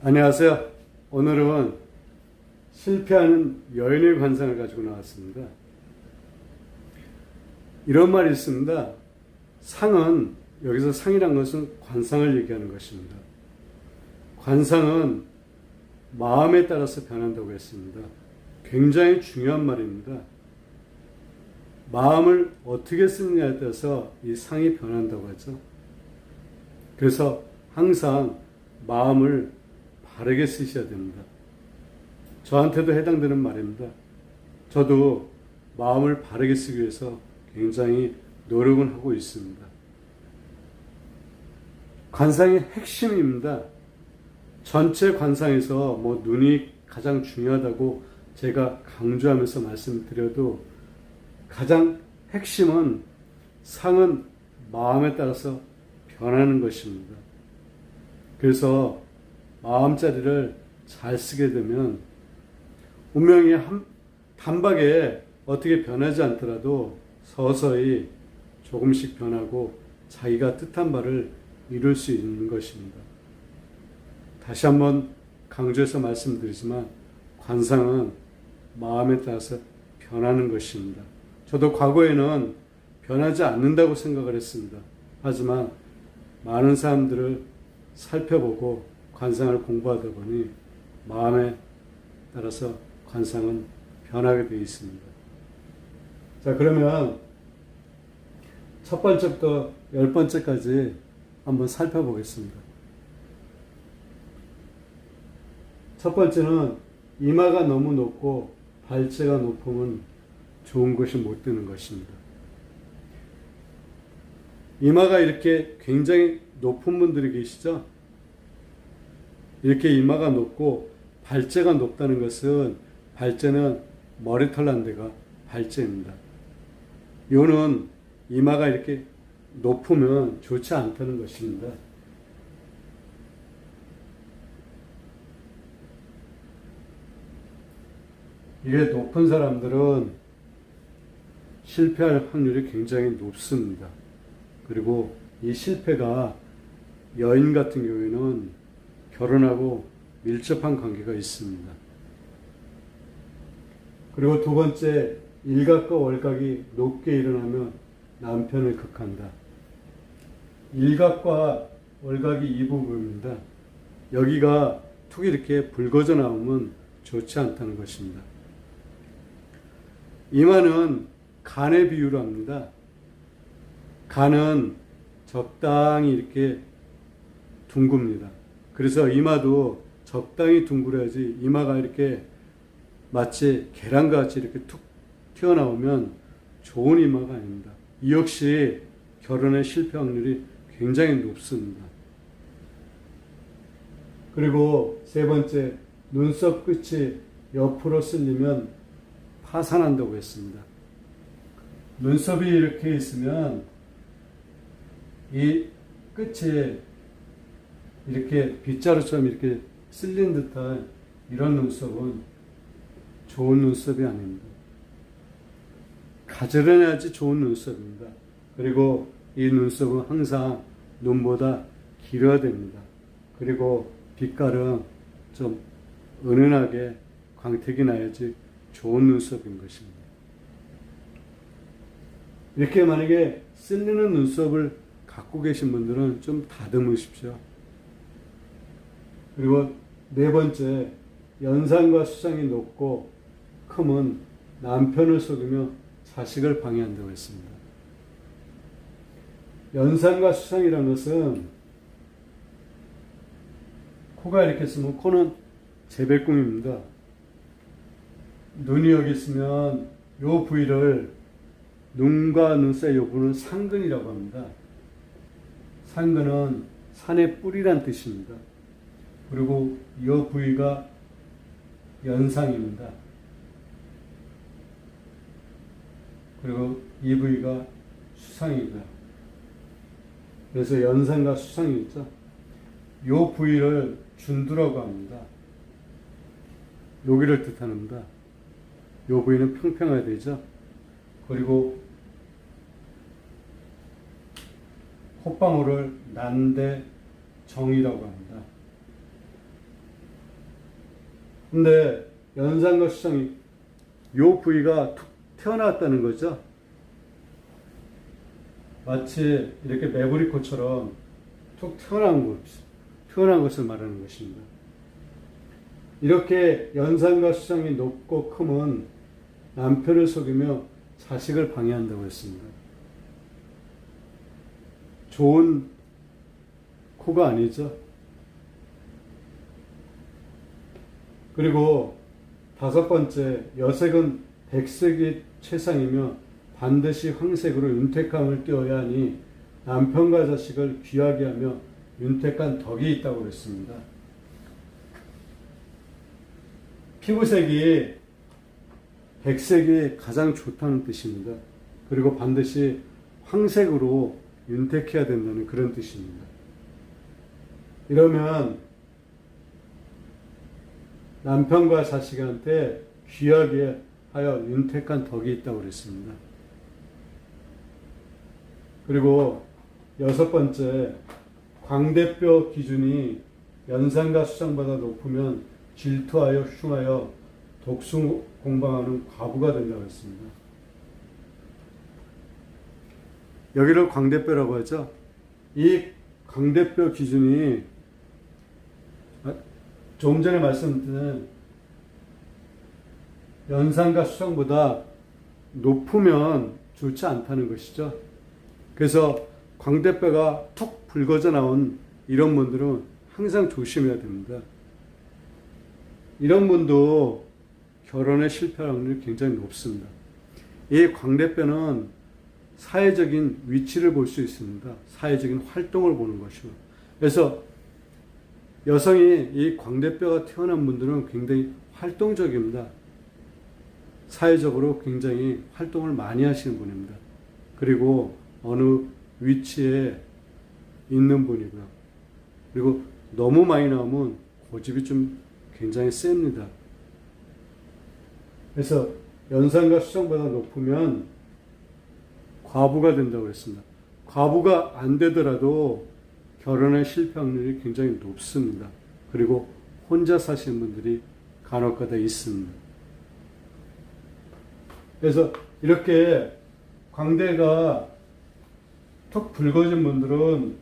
안녕하세요. 오늘은 실패하는 여인의 관상을 가지고 나왔습니다. 이런 말이 있습니다. 상은, 여기서 상이란 것은 관상을 얘기하는 것입니다. 관상은 마음에 따라서 변한다고 했습니다. 굉장히 중요한 말입니다. 마음을 어떻게 쓰느냐에 따라서 이 상이 변한다고 하죠. 그래서 항상 마음을 바르게 쓰셔야 됩니다. 저한테도 해당되는 말입니다. 저도 마음을 바르게 쓰기 위해서 굉장히 노력을 하고 있습니다. 관상의 핵심입니다. 전체 관상에서 눈이 가장 중요하다고 제가 강조하면서 말씀드려도 가장 핵심은 상은 마음에 따라서 변하는 것입니다. 그래서 마음자리를 잘 쓰게 되면 운명이 단박에 어떻게 변하지 않더라도 서서히 조금씩 변하고 자기가 뜻한 바를 이룰 수 있는 것입니다. 다시 한번 강조해서 말씀드리지만 관상은 마음에 따라서 변하는 것입니다. 저도 과거에는 변하지 않는다고 생각을 했습니다. 하지만 많은 사람들을 살펴보고 관상을 공부하다 보니 마음에 따라서 관상은 변하게 되어 있습니다. 자, 그러면 첫 번째부터 10번째까지 한번 살펴보겠습니다. 첫 번째는 이마가 너무 높고 발재가 높으면 좋은 것이 못 되는 것입니다. 이마가 이렇게 굉장히 높은 분들이 계시죠? 이렇게 이마가 높고 발재가 높다는 것은 발재는 머리털 난 데가 발재입니다. 이거는 이마가 이렇게 높으면 좋지 않다는 것입니다. 이게 높은 사람들은 실패할 확률이 굉장히 높습니다. 그리고 이 실패가 여인 같은 경우에는 결혼하고 밀접한 관계가 있습니다. 그리고 두 번째, 일각과 월각이 높게 일어나면 남편을 극한다. 일각과 월각이 이 부분입니다. 여기가 툭 이렇게 붉어져 나오면 좋지 않다는 것입니다. 이마는 간의 비유로 합니다. 간은 적당히 이렇게 둥굽니다. 그래서 이마도 적당히 둥그려야지 이마가 이렇게 마치 계란같이 이렇게 툭 튀어나오면 좋은 이마가 아닙니다. 이 역시 결혼의 실패 확률이 굉장히 높습니다. 그리고 세 번째, 눈썹 끝이 옆으로 쓸리면 파산한다고 했습니다. 눈썹이 이렇게 있으면 이 끝이 이렇게 빗자루처럼 이렇게 쓸린 듯한 이런 눈썹은 좋은 눈썹이 아닙니다. 가지런해야지 좋은 눈썹입니다. 그리고 이 눈썹은 항상 눈보다 길어야 됩니다. 그리고 빛깔은 좀 은은하게 광택이 나야지 좋은 눈썹인 것입니다. 이렇게 만약에 쓸리는 눈썹을 갖고 계신 분들은 좀 다듬으십시오. 그리고 네 번째, 연상과 수상이 높고 크면 남편을 속이며 자식을 방해한다고 했습니다. 연상과 수상이라는 것은 코가 이렇게 있으면 코는 재배꿈입니다. 눈이 여기 있으면 이 부위를 눈과 눈 사이 이 부분은 상근이라고 합니다. 상근은 산의 뿌리란 뜻입니다. 그리고 이 부위가 연상입니다. 그리고 이 부위가 수상이고요. 그래서 연상과 수상이 있죠. 이 부위를 준두라고 합니다. 여기를 뜻합니다. 이 부위는 평평해야 되죠. 그리고 콧방울을 난대 정이라고 합니다. 근데 연산과 수정이 요 부위가 툭 튀어나왔다는 거죠. 마치 이렇게 매부리코처럼 툭 튀어나온 것을 말하는 것입니다. 이렇게 연산과 수정이 높고 크면 남편을 속이며 자식을 방해한다고 했습니다. 좋은 코가 아니죠. 그리고 5번째, 여색은 백색이 최상이며 반드시 황색으로 윤택함을 띄어야 하니 남편과 자식을 귀하게 하며 윤택한 덕이 있다고 그랬습니다. 피부색이 백색이 가장 좋다는 뜻입니다. 그리고 반드시 황색으로 윤택해야 된다는 그런 뜻입니다. 이러면 남편과 자식한테 귀하게 하여 윤택한 덕이 있다고 그랬습니다. 그리고 6번째, 광대뼈 기준이 연산과 수정보다 높으면 질투하여 흉하여 독수 공방하는 과부가 된다고 했습니다. 여기를 광대뼈라고 하죠. 이 광대뼈 기준이 조금 전에 말씀드린 연산과 수정보다 높으면 좋지 않다는 것이죠. 그래서 광대뼈가 툭 붉어져 나온 이런 분들은 항상 조심해야 됩니다. 이런 분도 결혼에 실패할 확률이 굉장히 높습니다. 이 광대뼈는 사회적인 위치를 볼 수 있습니다. 사회적인 활동을 보는 것이고. 그래서 여성이 이 광대뼈가 태어난 분들은 굉장히 활동적입니다. 사회적으로 굉장히 활동을 많이 하시는 분입니다. 그리고 어느 위치에 있는 분이고요. 그리고 너무 많이 나오면 고집이 좀 굉장히 셉니다. 그래서 연산과 수정보다 높으면 과부가 된다고 했습니다. 과부가 안 되더라도 결혼에 실패 확률이 굉장히 높습니다. 그리고 혼자 사시는 분들이 간혹가다 있습니다. 그래서 이렇게 광대가 턱 붉어진 분들은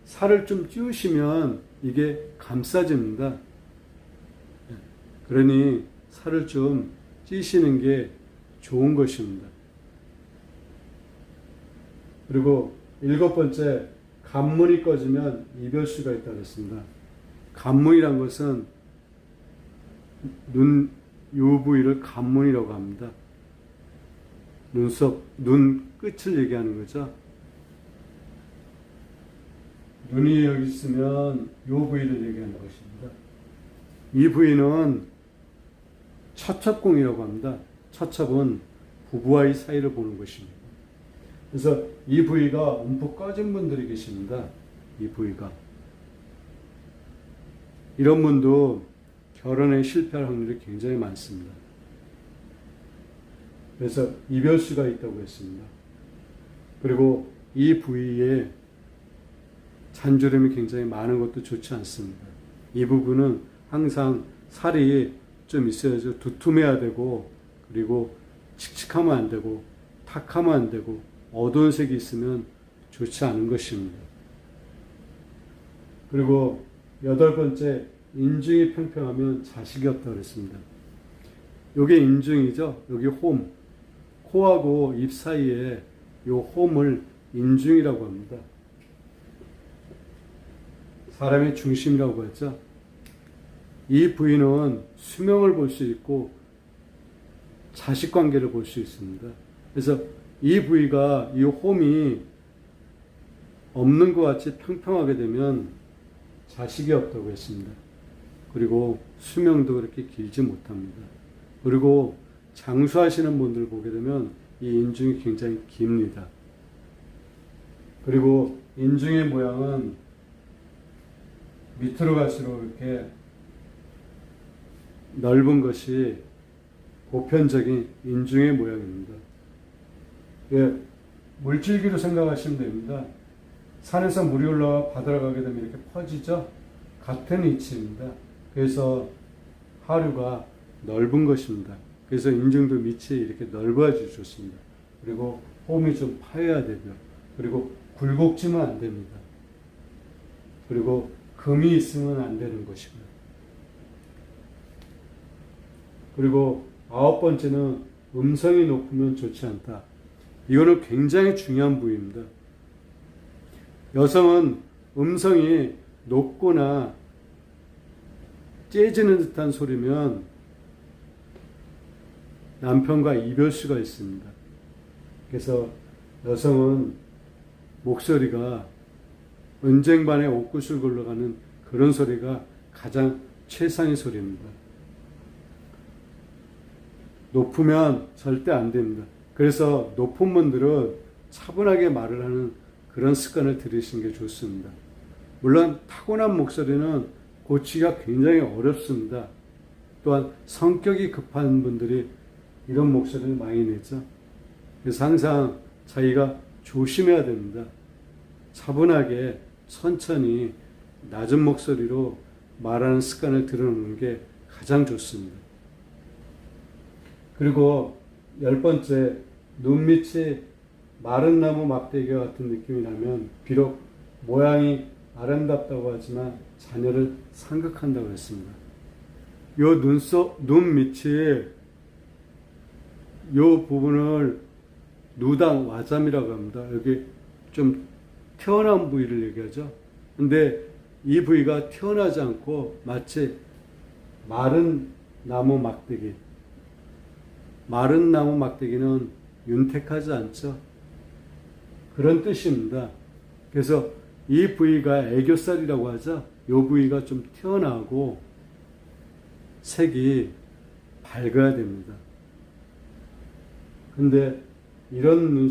살을 좀 찌우시면 이게 감싸집니다. 그러니 살을 좀 찌시는 게 좋은 것입니다. 그리고 7번째, 간문이 꺼지면 이별수가 있다고 했습니다. 간문이란 것은 눈 요 부위를 간문이라고 합니다. 눈썹, 눈 끝을 얘기하는 거죠. 눈이 여기 있으면 요 부위를 얘기하는 것입니다. 이 부위는 처첩궁이라고 합니다. 처첩은 부부와의 사이를 보는 것입니다. 그래서 이 부위가 움푹 꺼진 분들이 계십니다. 이 부위가. 이런 분도 결혼에 실패할 확률이 굉장히 많습니다. 그래서 이별수가 있다고 했습니다. 그리고 이 부위에 잔주름이 굉장히 많은 것도 좋지 않습니다. 이 부분은 항상 살이 좀 있어야죠. 두툼해야 되고, 그리고 칙칙하면 안 되고, 탁하면 안 되고, 어두운 색이 있으면 좋지 않은 것입니다. 그리고 8번째, 인중이 평평하면 자식이 없다고 그랬습니다. 요게 인중이죠. 여기 홈. 코하고 입 사이에 요 홈을 인중이라고 합니다. 사람의 중심이라고 하죠. 이 부위는 수명을 볼 수 있고 자식 관계를 볼 수 있습니다. 그래서 이 부위가, 이 홈이 없는 것 같이 평평하게 되면 자식이 없다고 했습니다. 그리고 수명도 그렇게 길지 못합니다. 그리고 장수하시는 분들 보게 되면 이 인중이 굉장히 깁니다. 그리고 인중의 모양은 밑으로 갈수록 이렇게 넓은 것이 보편적인 인중의 모양입니다. 예, 물줄기로 생각하시면 됩니다. 산에서 물이 올라와 바다로 가게 되면 이렇게 퍼지죠? 같은 위치입니다. 그래서 하류가 넓은 것입니다. 그래서 인중도 밑이 이렇게 넓어야지 좋습니다. 그리고 홈이 좀 파여야 되고요. 그리고 굴곡지면 안 됩니다. 그리고 금이 있으면 안 되는 것이고요. 그리고 9번째는 음성이 높으면 좋지 않다. 이거는 굉장히 중요한 부위입니다. 여성은 음성이 높거나 째지는 듯한 소리면 남편과 이별수가 있습니다. 그래서 여성은 목소리가 은쟁반에 옥구슬 굴러가는 그런 소리가 가장 최상의 소리입니다. 높으면 절대 안 됩니다. 그래서 높은 분들은 차분하게 말을 하는 그런 습관을 들이시는 게 좋습니다. 물론 타고난 목소리는 고치기가 굉장히 어렵습니다. 또한 성격이 급한 분들이 이런 목소리를 많이 내죠. 그래서 항상 자기가 조심해야 됩니다. 차분하게 천천히 낮은 목소리로 말하는 습관을 들여놓는 게 가장 좋습니다. 그리고 10번째, 눈밑이 마른 나무 막대기 같은 느낌이 나면 비록 모양이 아름답다고 하지만 자녀를 상극한다고 했습니다. 요 눈밑이 요 부분을 누당 와잠이라고 합니다. 여기 좀 튀어나온 부위를 얘기하죠. 근데 이 부위가 튀어나지 않고 마치 마른 나무 막대기. 마른 나무 막대기는 윤택하지 않죠. 그런 뜻입니다. 그래서 이 부위가 애교살이라고 하죠. 이 부위가 좀 튀어나오고 색이 밝아야 됩니다. 근데 이런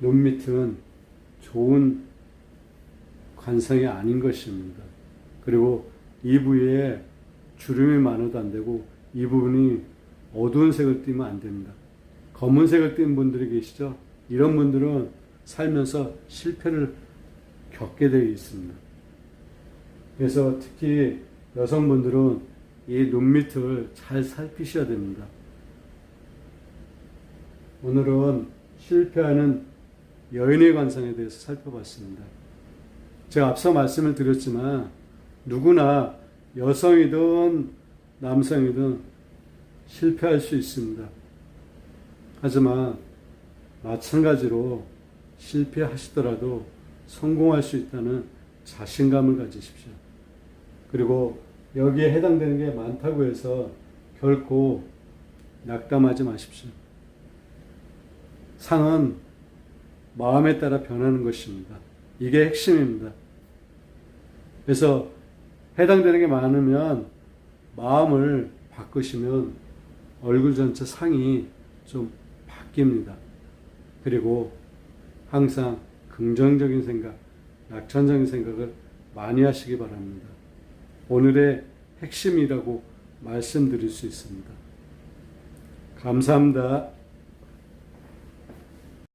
눈밑은 좋은 관상이 아닌 것입니다. 그리고 이 부위에 주름이 많아도 안 되고 이 부분이 어두운 색을 띠면 안 됩니다. 검은색을 띈 분들이 계시죠? 이런 분들은 살면서 실패를 겪게 되어 있습니다. 그래서 특히 여성분들은 이 눈밑을 잘 살피셔야 됩니다. 오늘은 실패하는 여인의 관상에 대해서 살펴봤습니다. 제가 앞서 말씀을 드렸지만 누구나 여성이든 남성이든 실패할 수 있습니다. 하지만 마찬가지로 실패하시더라도 성공할 수 있다는 자신감을 가지십시오. 그리고 여기에 해당되는 게 많다고 해서 결코 낙담하지 마십시오. 상은 마음에 따라 변하는 것입니다. 이게 핵심입니다. 그래서 해당되는 게 많으면 마음을 바꾸시면 얼굴 전체 상이 좀 바뀝니다. 그리고 항상 긍정적인 생각, 낙천적인 생각을 많이 하시기 바랍니다. 오늘의 핵심이라고 말씀드릴 수 있습니다. 감사합니다.